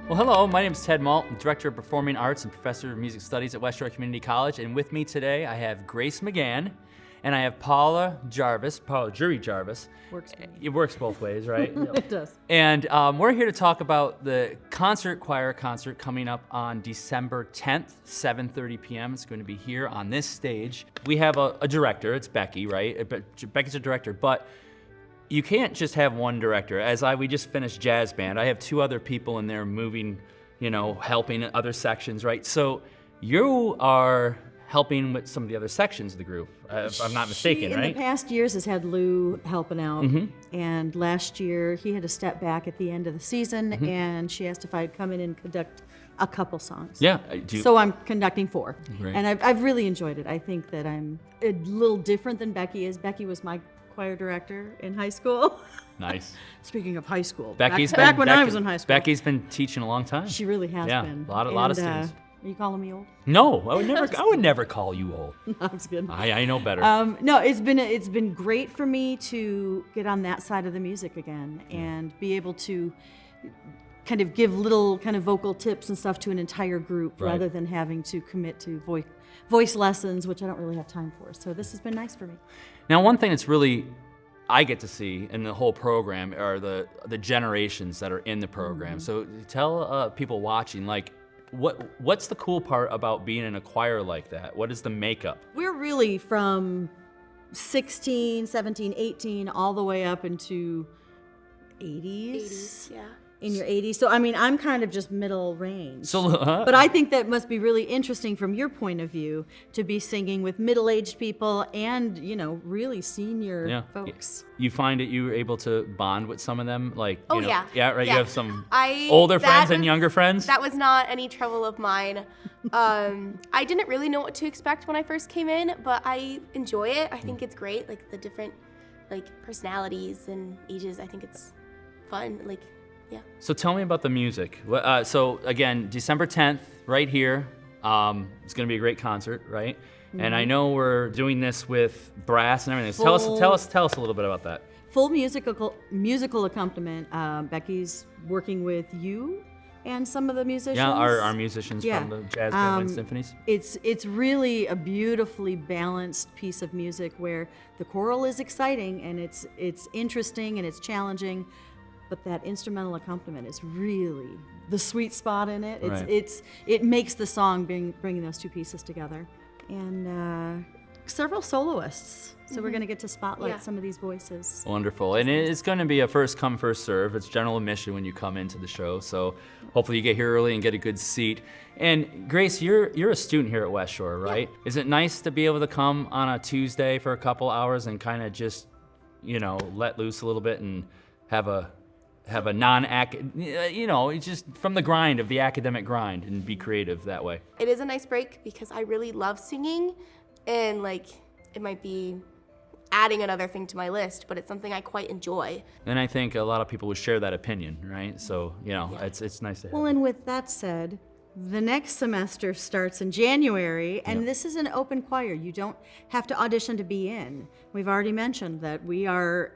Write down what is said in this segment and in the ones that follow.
Well, hello, my name is Ted Malt. I'm Director of Performing Arts and Professor of Music Studies at West Shore Community College. And with me today, I have Grace McGann, and I have Paula Jury Jarvis. Works for me. It works both ways, right? It does. And we're here to talk about the choir concert coming up on December 10th, 7:30 p.m. It's going to be here on this stage. We have a director, it's Becky, right? Becky's a director, but you can't just have one director. We just finished jazz band. I have two other people in there moving, helping in other sections, right? So you are helping with some of the other sections of the group, if I'm not mistaken, right? In the past years has had Lou helping out, and last year he had to step back at the end of the season, and she asked if I'd come in and conduct a couple songs. Yeah. So I'm conducting 4, Great. and I've really enjoyed it. I think that I'm a little different than Becky is. Becky was my choir director in high school. Nice. Speaking of high school, Becky's back when I was in high school. Becky's been teaching a long time. She really has been. A lot of students. Are you calling me old? No, I would never call you old. I was kidding. I know better. No, it's been great for me to get on that side of the music again and be able to kind of give little kind of vocal tips and stuff to an entire group Right. rather than having to commit to voice lessons, which I don't really have time for. So this has been nice for me. Now, one thing that's really I get to see in the whole program are the generations that are in the program. So tell people watching, like, what's the cool part about being in a choir like that? What is the makeup? We're really from 16, 17, 18, all the way up into 80s. Yeah. In your 80s. So, I mean, I'm kind of just middle range. So, But I think that must be really interesting from your point of view to be singing with middle-aged people and, really senior folks. You find that you were able to bond with some of them? Like, Yeah. Yeah, right? Yeah. You have some older friends and younger friends? That was not any trouble of mine. I didn't really know what to expect when I first came in, but I enjoy it. I think it's great, like the different personalities and ages. I think it's fun. Yeah. So tell me about the music. So again, December 10th, right here. It's going to be a great concert, right? And I know we're doing this with brass and everything. So tell us a little bit about that. Full musical accompaniment. Becky's working with you and some of the musicians. Yeah, our musicians from the jazz band and symphonies. It's really a beautifully balanced piece of music where the choral is exciting and it's interesting and it's challenging. But that instrumental accompaniment is really the sweet spot in it. It makes the song bringing those two pieces together. And several soloists. So we're going to get to spotlight some of these voices. Wonderful. And it's going to be a first come, first serve. It's general admission when you come into the show. So hopefully you get here early and get a good seat. And Grace, you're a student here at West Shore, right? Yeah. Is it nice to be able to come on a Tuesday for a couple hours and kind of just, let loose a little bit and have a just from the grind of the academic grind and be creative that way? It is a nice break because I really love singing, and it might be adding another thing to my list, but it's something I quite enjoy. And I think a lot of people would share that opinion, right? So, it's nice to have. Well, and with that said, the next semester starts in January, and this is an open choir. You don't have to audition to be in. We've already mentioned that we are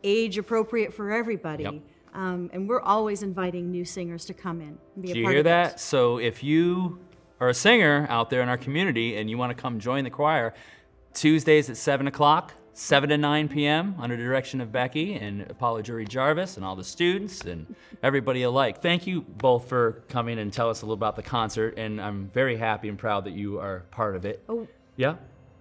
age appropriate for everybody. Yep. And we're always inviting new singers to come in and be a part of it. Do you hear that? So if you are a singer out there in our community and you want to come join the choir, Tuesdays at 7 o'clock, 7 to 9 p.m. under the direction of Becky and Paula Jury Jarvis and all the students and everybody alike. Thank you both for coming and tell us a little about the concert, and I'm very happy and proud that you are part of it. Oh. Yeah?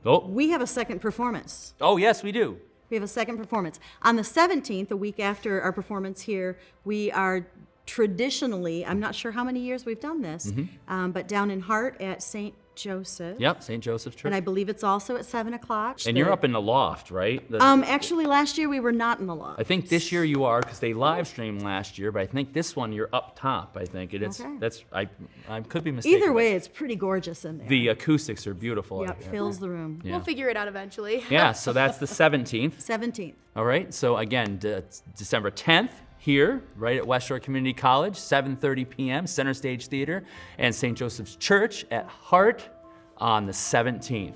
Oh. We have a second performance. Oh, yes, we do. We have a second performance. On the 17th, a week after our performance here, we are traditionally, I'm not sure how many years we've done this, but down in Hart at St. Joseph. Yep, St. Joseph's Church. And I believe it's also at 7 o'clock. And you're up in the loft, right? Actually, last year we were not in the loft. I think this year you are because they live streamed last year, but I think this one you're up top. I think I could be mistaken. Either way, it's pretty gorgeous in there. The acoustics are beautiful. Yep, fills the room. Yeah. We'll figure it out eventually. Yeah, so that's the 17th. 17th. All right, so again, December 10th here, right at West Shore Community College, 7:30 p.m., Center Stage Theater, and St. Joseph's Church at Hart on the 17th.